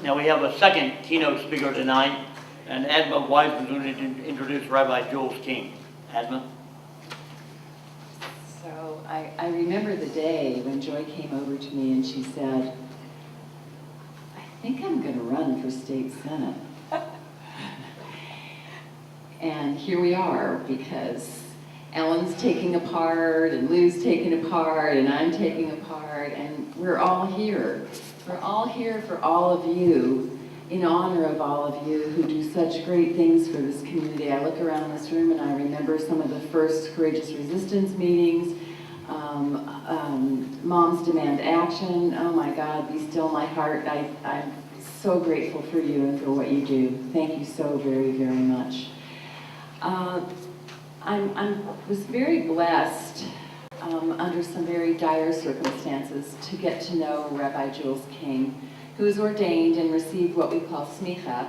Now we have a second keynote speaker tonight, and Adma Wiseman is going to introduce Rabbi Jules King. Adma? So I remember the day when Joy came over to me and she said, I think I'm going to run for state senate. And here we are, because Ellen's taking a part, and Lou's taking a part, and I'm taking a part, and we're all here. We're all here for all of you, in honor of all of you who do such great things for this community. I look around this room and I remember some of the first Courageous Resistance meetings, Moms Demand Action. Oh my God, Be Still My Heart. I'm so grateful for you and for what you do. Thank you so very, very much. I was very blessed under some very dire circumstances to get to know Rabbi Jules King, who is ordained and received what we call smicha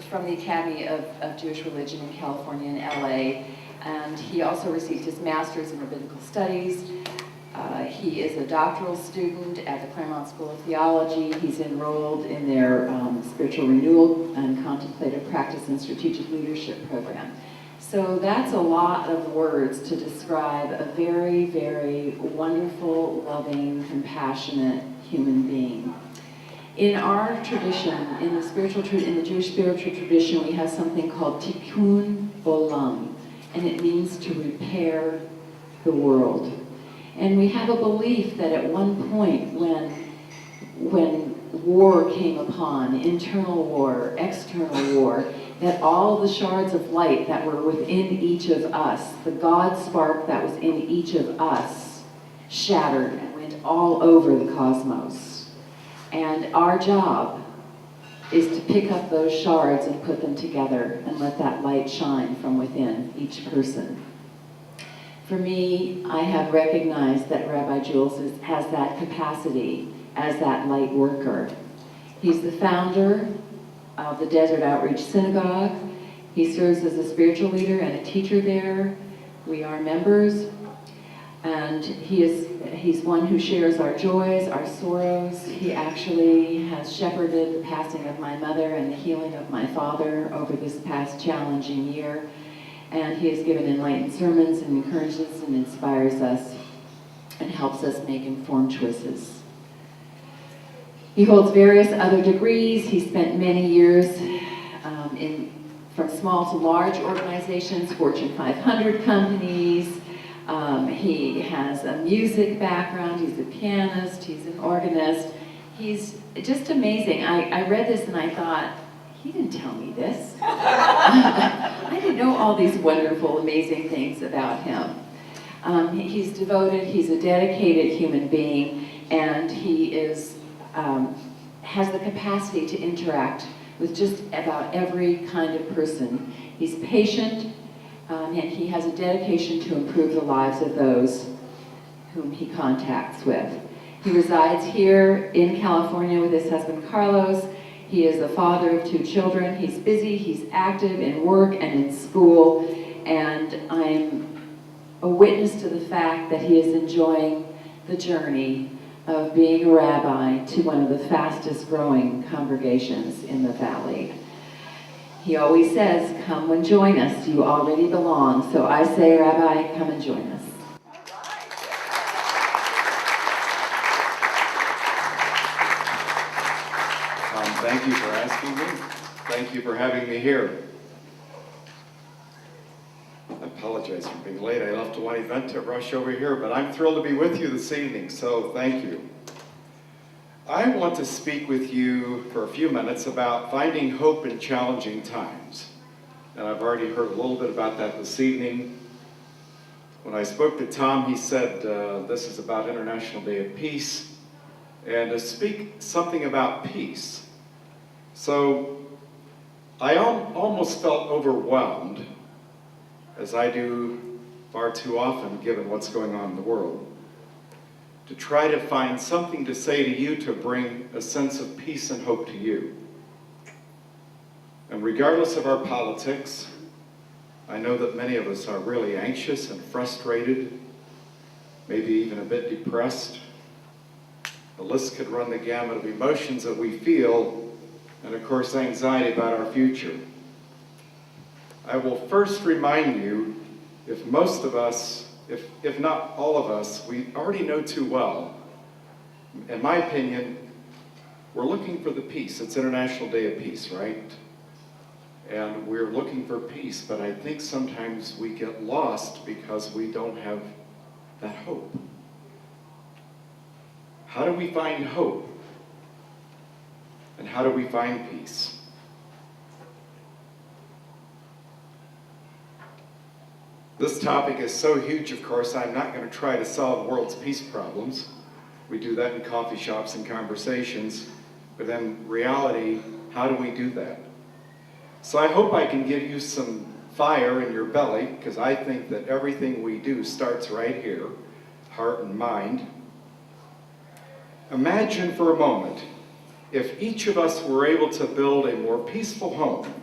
from the Academy of Jewish Religion in California and LA. And he also received his master's in Rabbinical Studies. He is a doctoral student at the Claremont School of Theology. He's enrolled in their spiritual renewal and contemplative practice and strategic leadership program. So that's a lot of words to describe a very, very wonderful, loving, compassionate human being. In our tradition, in the Jewish spiritual tradition, we have something called tikkun olam, and it means to repair the world. And we have a belief that at one point when war came upon, internal war, external war, that all the shards of light that were within each of us, the God spark that was in each of us, shattered and went all over the cosmos. And our job is to pick up those shards and put them together and let that light shine from within each person. For me, I have recognized that Rabbi Jules has that capacity as that light worker. He's the founder of the Desert Outreach Synagogue. He serves as a spiritual leader and a teacher there. We are members. And he's one who shares our joys, our sorrows. He actually has shepherded the passing of my mother and the healing of my father over this past challenging year. And he has given enlightened sermons and encourages and inspires us and helps us make informed choices. He holds various other degrees. He spent many years from small to large organizations, Fortune 500 companies. He has a music background. He's a pianist. He's an organist. He's just amazing. I read this and I thought, he didn't tell me this. I didn't know all these wonderful, amazing things about him. He's devoted, he's a dedicated human being, and he is, has the capacity to interact with just about every kind of person. He's patient, and he has a dedication to improve the lives of those whom he contacts with. He resides here in California with his husband Carlos. He is the father of 2 children. He's busy, he's active in work and in school, and I'm a witness to the fact that he is enjoying the journey of being a rabbi to one of the fastest growing congregations in the Valley. He always says, come and join us, you already belong. So I say, Rabbi, come and join us. Thank you for asking me. Thank you for having me here. I apologize for being late. I left one event to rush over here, but I'm thrilled to be with you this evening, so thank you. I want to speak with you for a few minutes about finding hope in challenging times. And I've already heard a little bit about that this evening. When I spoke to Tom, he said this is about International Day of Peace, and to speak something about peace. So I almost felt overwhelmed, as I do far too often given what's going on in the world, to try to find something to say to you to bring a sense of peace and hope to you. And regardless of our politics, I know that many of us are really anxious and frustrated, maybe even a bit depressed. The list could run the gamut of emotions that we feel, and of course anxiety about our future. I will first remind you, if most of us, if not all of us, we already know too well, in my opinion, we're looking for the peace. It's International Day of Peace, right? And we're looking for peace, but I think sometimes we get lost because we don't have that hope. How do we find hope? And how do we find peace? This topic is so huge, of course, I'm not going to try to solve the world's peace problems. We do that in coffee shops and conversations, but in reality, how do we do that? So I hope I can give you some fire in your belly, because I think that everything we do starts right here, heart and mind. Imagine for a moment if each of us were able to build a more peaceful home,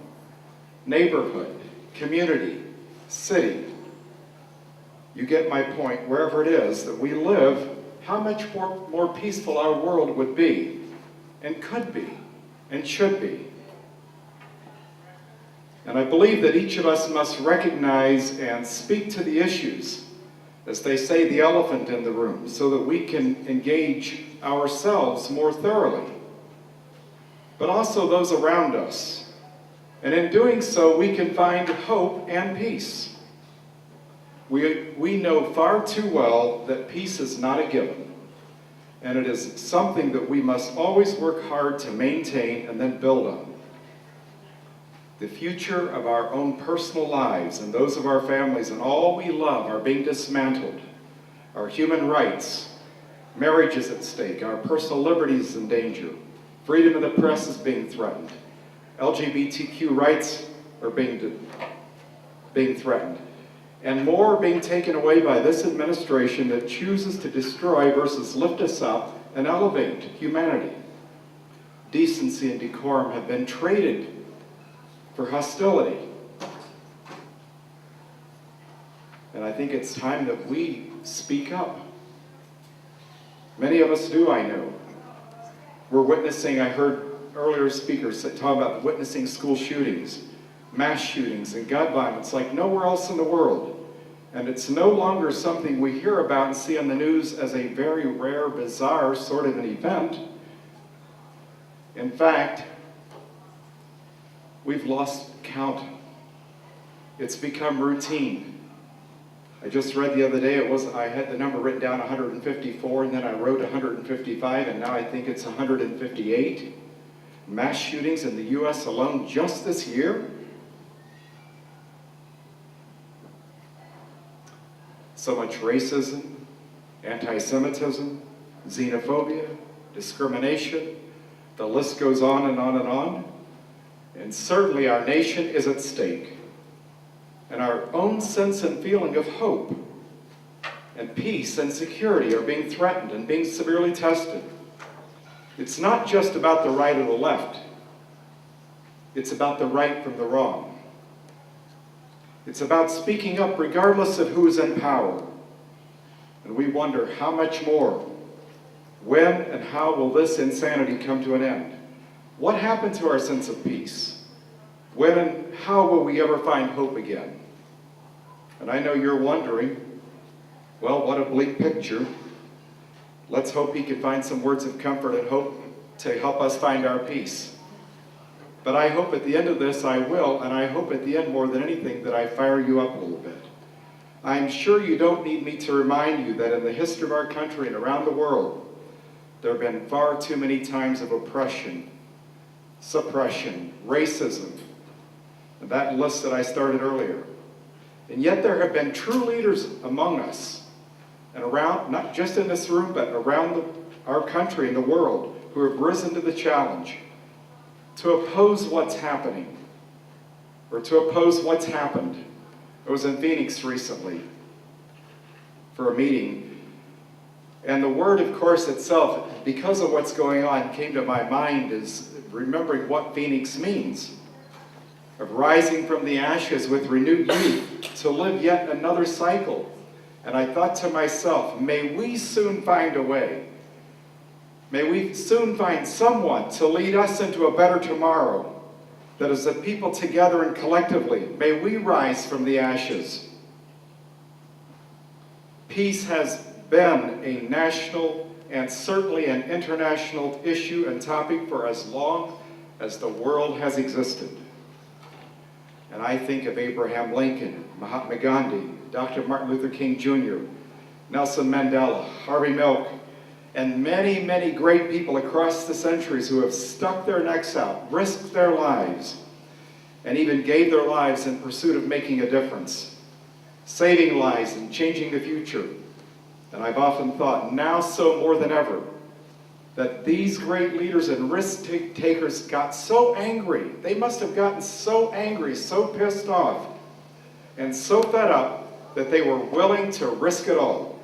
neighborhood, community, city. You get my point, wherever it is that we live, how much more peaceful our world would be, and could be, and should be. And I believe that each of us must recognize and speak to the issues, as they say, the elephant in the room, so that we can engage ourselves more thoroughly, but also those around us. And in doing so, we can find hope and peace. We know far too well that peace is not a given, and it is something that we must always work hard to maintain and then build on. The future of our own personal lives and those of our families and all we love are being dismantled. Our human rights, marriage is at stake, our personal liberties in danger, freedom of the press is being threatened, LGBTQ rights are being threatened, and more are being taken away by this administration that chooses to destroy versus lift us up and elevate humanity. Decency and decorum have been traded for hostility. And I think it's time that we speak up. Many of us do, I know. We're witnessing, I heard earlier speakers talk about witnessing school shootings, mass shootings, and gun violence like nowhere else in the world. And it's no longer something we hear about and see on the news as a very rare, bizarre sort of an event. In fact, we've lost count. It's become routine. I just read the other day, I had the number written down 154, and then I wrote 155, and now I think it's 158. Mass shootings in the US alone just this year. So much racism, anti-Semitism, xenophobia, discrimination. The list goes on and on and on. And certainly our nation is at stake. And our own sense and feeling of hope and peace and security are being threatened and being severely tested. It's not just about the right or the left. It's about the right from the wrong. It's about speaking up regardless of who is in power. And we wonder how much more, when and how will this insanity come to an end? What happened to our sense of peace? When and how will we ever find hope again? And I know you're wondering, well, what a bleak picture. Let's hope he can find some words of comfort and hope to help us find our peace. But I hope at the end of this I will, and I hope at the end more than anything that I fire you up a little bit. I'm sure you don't need me to remind you that in the history of our country and around the world, there have been far too many times of oppression, suppression, racism, and that list that I started earlier. And yet there have been true leaders among us, and around, not just in this room, but around our country and the world, who have risen to the challenge to oppose what's happening, or to oppose what's happened. I was in Phoenix recently for a meeting, and the word, of course, itself, because of what's going on, came to my mind is remembering what Phoenix means, of rising from the ashes with renewed youth to live yet another cycle. And I thought to myself, may we soon find a way May we soon find someone to lead us into a better tomorrow, that as a people together and collectively, may we rise from the ashes. Peace has been a national and certainly an international issue and topic for as long as the world has existed. And I think of Abraham Lincoln, Mahatma Gandhi, Dr. Martin Luther King Jr., Nelson Mandela, Harvey Milk, and many, many great people across the centuries who have stuck their necks out, risked their lives, and even gave their lives in pursuit of making a difference, saving lives and changing the future. And I've often thought, now so more than ever, that these great leaders and risk takers got so angry. They must have gotten so angry, so pissed off, and so fed up that they were willing to risk it all.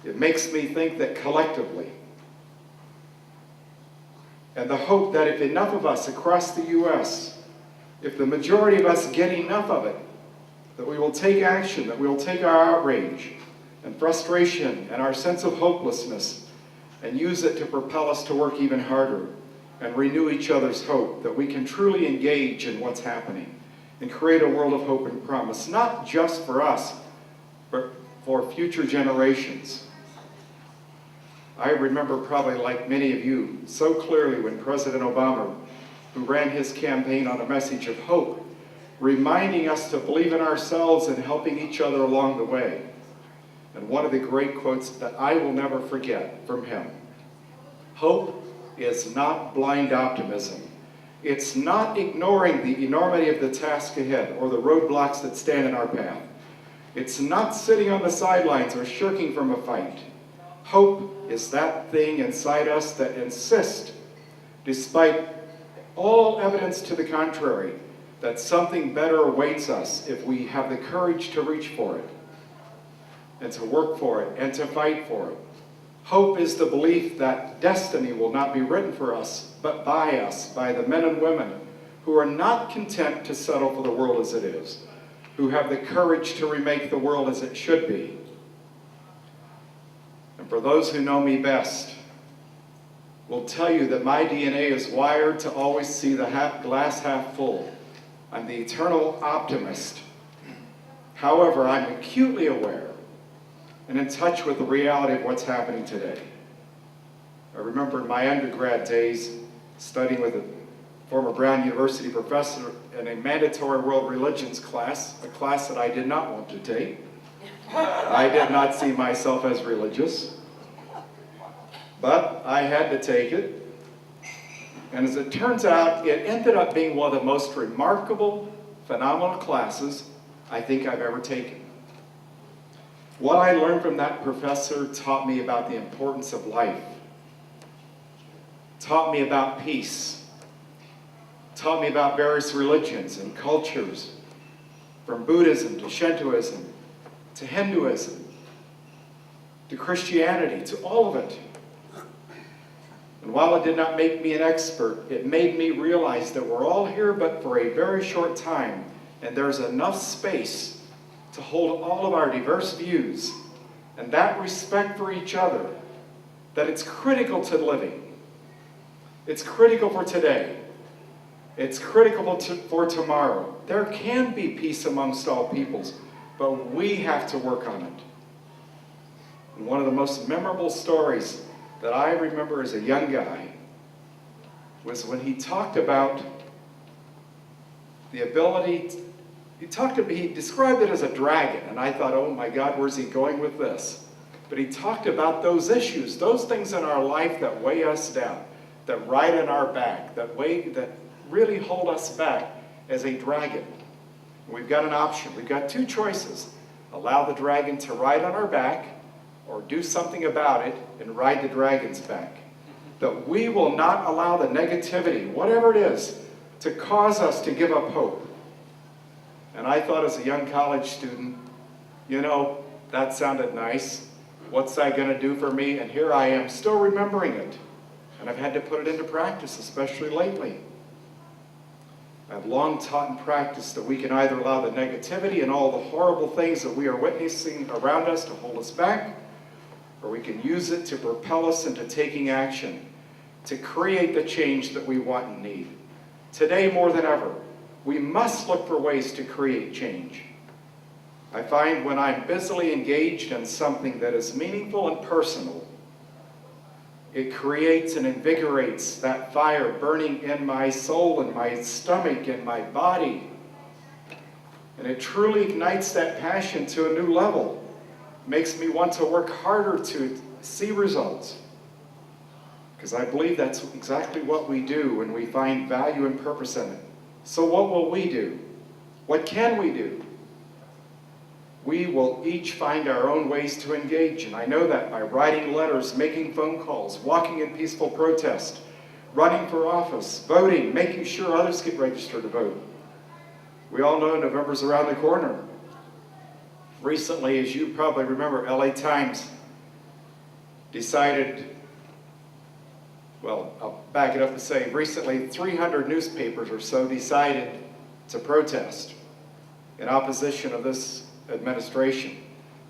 It makes me think that collectively, and the hope that if enough of us across the U.S., if the majority of us get enough of it, that we will take action, that we will take our outrage and frustration and our sense of hopelessness and use it to propel us to work even harder and renew each other's hope, that we can truly engage in what's happening and create a world of hope and promise, not just for us, but for future generations. I remember, probably like many of you, so clearly when President Obama, who ran his campaign on a message of hope, reminding us to believe in ourselves and helping each other along the way. And one of the great quotes that I will never forget from him: hope is not blind optimism. It's not ignoring the enormity of the task ahead or the roadblocks that stand in our path. It's not sitting on the sidelines or shirking from a fight. Hope is that thing inside us that insists, despite all evidence to the contrary, that something better awaits us if we have the courage to reach for it, and to work for it, and to fight for it. Hope is the belief that destiny will not be written for us, but by us, by the men and women who are not content to settle for the world as it is, who have the courage to remake the world as it should be. And for those who know me best, will tell you that my DNA is wired to always see the glass half full. I'm the eternal optimist. However, I'm acutely aware and in touch with the reality of what's happening today. I remember in my undergrad days studying with a former Brown University professor in a mandatory world religions class, a class that I did not want to take. I did not see myself as religious, but I had to take it. And as it turns out, it ended up being one of the most remarkable, phenomenal classes I think I've ever taken. What I learned from that professor taught me about the importance of life, taught me about peace, taught me about various religions and cultures, from Buddhism to Shintoism, to Hinduism, to Christianity, to all of it. And while it did not make me an expert, it made me realize that we're all here but for a very short time, and there's enough space to hold all of our diverse views and that respect for each other, that it's critical to living. It's critical for today. It's critical for tomorrow. There can be peace amongst all peoples, but we have to work on it. And one of the most memorable stories that I remember as a young guy was when he talked about the ability, he described it as a dragon, and I thought, oh my God, where's he going with this? But he talked about those issues, those things in our life that weigh us down, that ride on our back, that really hold us back as a dragon. And we've got an option. We've got two choices. Allow the dragon to ride on our back, or do something about it and ride the dragon's back. That we will not allow the negativity, whatever it is, to cause us to give up hope. And I thought as a young college student, you know, that sounded nice. What's that going to do for me? And here I am still remembering it. And I've had to put it into practice, especially lately. I've long taught and practiced that we can either allow the negativity and all the horrible things that we are witnessing around us to hold us back, or we can use it to propel us into taking action, to create the change that we want and need. Today more than ever, we must look for ways to create change. I find when I'm busily engaged in something that is meaningful and personal, it creates and invigorates that fire burning in my soul and my stomach and my body. And it truly ignites that passion to a new level. Makes me want to work harder to see results. Because I believe that's exactly what we do when we find value and purpose in it. So what will we do? What can we do? We will each find our own ways to engage, and I know that by writing letters, making phone calls, walking in peaceful protest, running for office, voting, making sure others get registered to vote. We all know November's around the corner. Recently, as you probably remember, LA Times decided, well, I'll back it up and say, recently 300 newspapers or so decided to protest in opposition of this administration.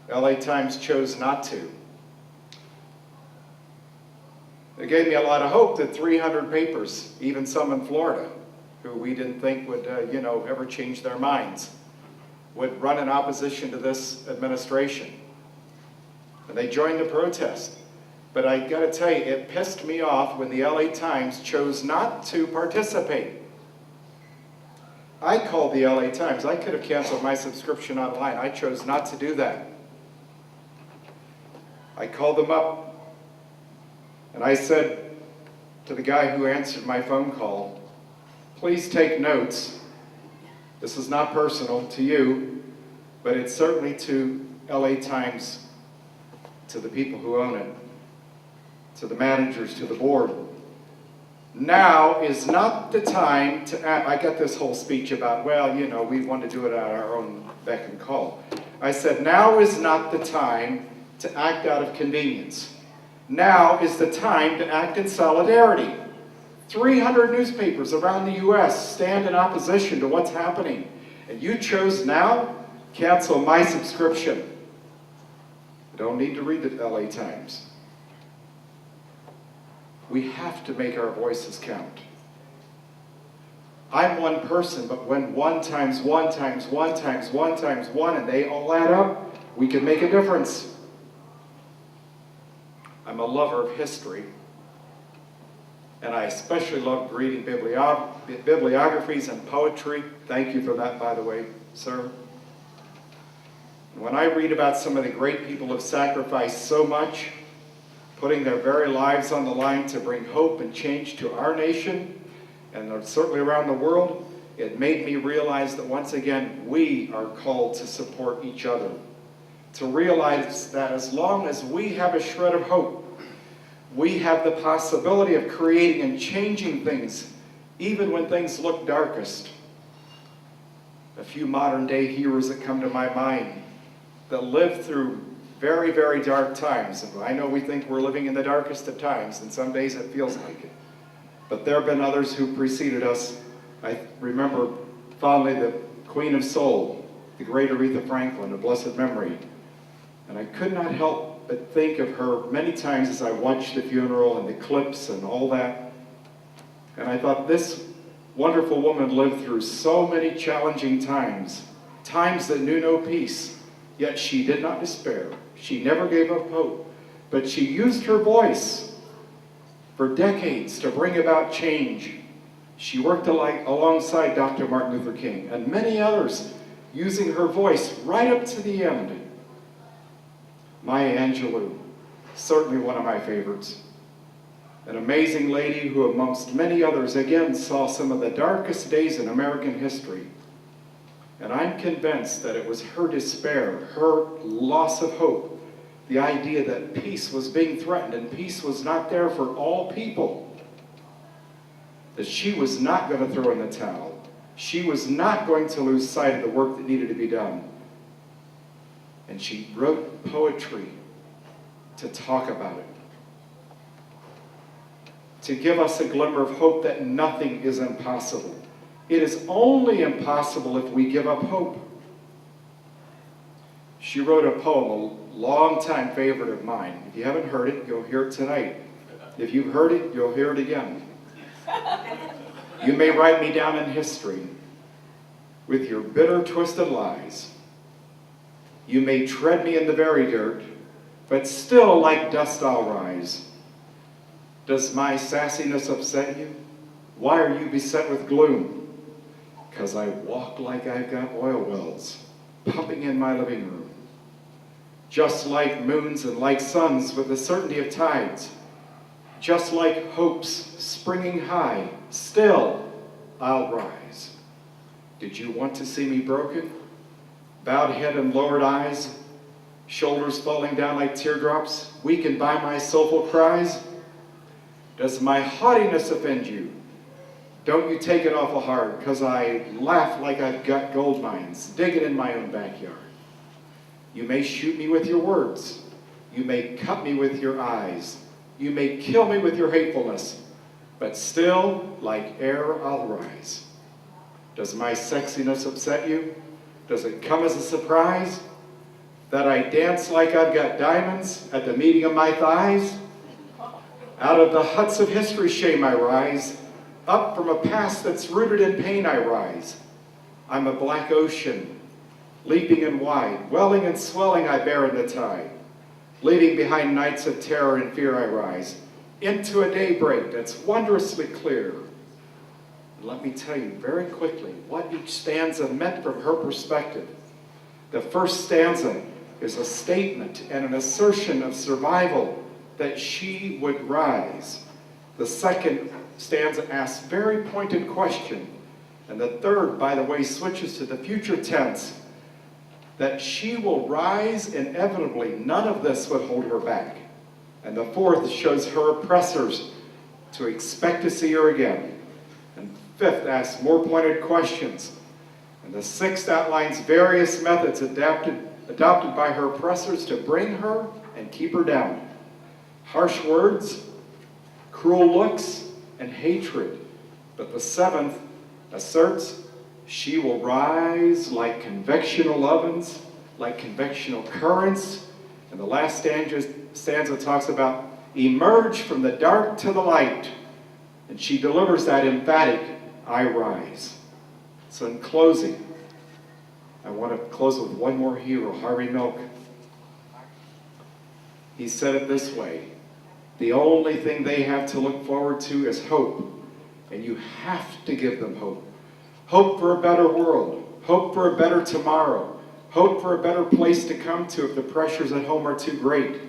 LA Times chose not to. It gave me a lot of hope that 300 papers, even some in Florida, who we didn't think would, ever change their minds, would run in opposition to this administration. And they joined the protest. But I gotta tell you, it pissed me off when the LA Times chose not to participate. I called the LA Times. I could have canceled my subscription online. I chose not to do that. I called them up and I said to the guy who answered my phone call, please take notes. This is not personal to you, but it's certainly to LA Times, to the people who own it, to the managers, to the board. Now is not the time to act. I got this whole speech about, we want to do it at our own beck and call. I said, now is not the time to act out of convenience. Now is the time to act in solidarity. 300 newspapers around the U.S. stand in opposition to what's happening. And you chose now? Cancel my subscription. I don't need to read the LA Times. We have to make our voices count. I'm one person, but when 1 times 1 times 1 times 1 times 1 and they all add up, we can make a difference. I'm a lover of history, and I especially love reading bibliographies and poetry. Thank you for that, by the way, sir. And when I read about some of the great people who have sacrificed so much, putting their very lives on the line to bring hope and change to our nation, and certainly around the world, it made me realize that once again, we are called to support each other. To realize that as long as we have a shred of hope, we have the possibility of creating and changing things, even when things look darkest. A few modern day heroes that come to my mind that lived through very, very dark times. And I know we think we're living in the darkest of times, and some days it feels like it. But there have been others who preceded us. I remember fondly the Queen of Soul, the great Aretha Franklin, of blessed memory. And I could not help but think of her many times as I watched the funeral and the clips and all that. And I thought, this wonderful woman lived through so many challenging times, times that knew no peace, yet she did not despair. She never gave up hope, but she used her voice for decades to bring about change. She worked alongside Dr. Martin Luther King and many others, using her voice right up to the end. Maya Angelou, certainly one of my favorites. An amazing lady who, amongst many others, again saw some of the darkest days in American history. And I'm convinced that it was her despair, her loss of hope, the idea that peace was being threatened and peace was not there for all people, that she was not going to throw in the towel. She was not going to lose sight of the work that needed to be done. And she wrote poetry to talk about it, to give us a glimmer of hope that nothing is impossible. It is only impossible if we give up hope. She She wrote a poem, a long-time favorite of mine. If you haven't heard it, you'll hear it tonight. If you've heard it, you'll hear it again. You may write me down in history with your bitter, twisted lies. You may tread me in the very dirt, but still like dust I'll rise. Does my sassiness upset you? Why are you beset with gloom? 'Cause I walk like I've got oil wells pumping in my living room. Just like moons and like suns with the certainty of tides, just like hopes springing high, still I'll rise. Did you want to see me broken? Bowed head and lowered eyes, shoulders falling down like teardrops, weakened by my soulful cries? Does my haughtiness offend you? Don't you take it awful hard, 'cause I laugh like I've got gold mines, digging in my own backyard. You may shoot me with your words. You may cut me with your eyes. You may kill me with your hatefulness, but still, like air, I'll rise. Does my sexiness upset you? Does it come as a surprise that I dance like I've got diamonds at the meeting of my thighs? Out of the huts of history shame I rise. Up from a past that's rooted in pain I rise. I'm a black ocean, leaping and wide, welling and swelling I bear in the tide. Leaving behind nights of terror and fear I rise, into a daybreak that's wondrously clear. And let me tell you very quickly what each stanza meant from her perspective. The first stanza is a statement and an assertion of survival, that she would rise. The second stanza asks a very pointed question. And the third, by the way, switches to the future tense, that she will rise inevitably. None of this would hold her back. And the fourth shows her oppressors to expect to see her again. And fifth asks more pointed questions. And the sixth outlines various methods adopted by her oppressors to bring her and keep her down. Harsh words, cruel looks, and hatred. But the seventh asserts she will rise like convectional ovens, like convectional currents. And the last stanza talks about emerge from the dark to the light. And she delivers that emphatic, I rise. So in closing, I want to close with one more hero, Harvey Milk. He said it this way: the only thing they have to look forward to is hope. And you have to give them hope. Hope for a better world. Hope for a better tomorrow. Hope for a better place to come to if the pressures at home are too great.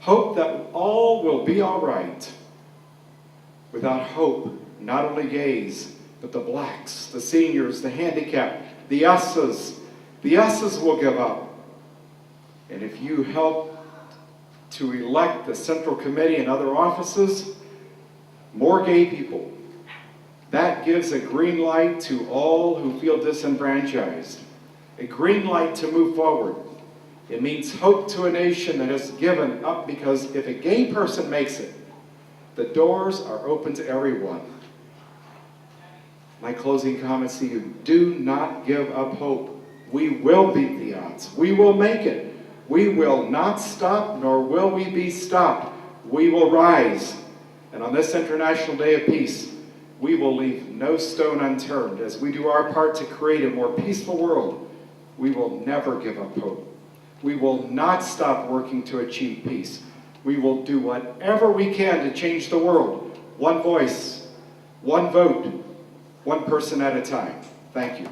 Hope that all will be all right. Without hope, not only gays, but the blacks, the seniors, the handicapped, the us's will give up. And if you help to elect the Central Committee and other offices, more gay people, that gives a green light to all who feel disenfranchised, a green light to move forward. It means hope to a nation that has given up, because if a gay person makes it, the doors are open to everyone. My closing comments to you: do not give up hope. We will beat the odds. We will make it. We will not stop, nor will we be stopped. We will rise. And on this International Day of Peace, we will leave no stone unturned. As we do our part to create a more peaceful world, we will never give up hope. We will not stop working to achieve peace. We will do whatever we can to change the world. One voice, one vote, one person at a time. Thank you.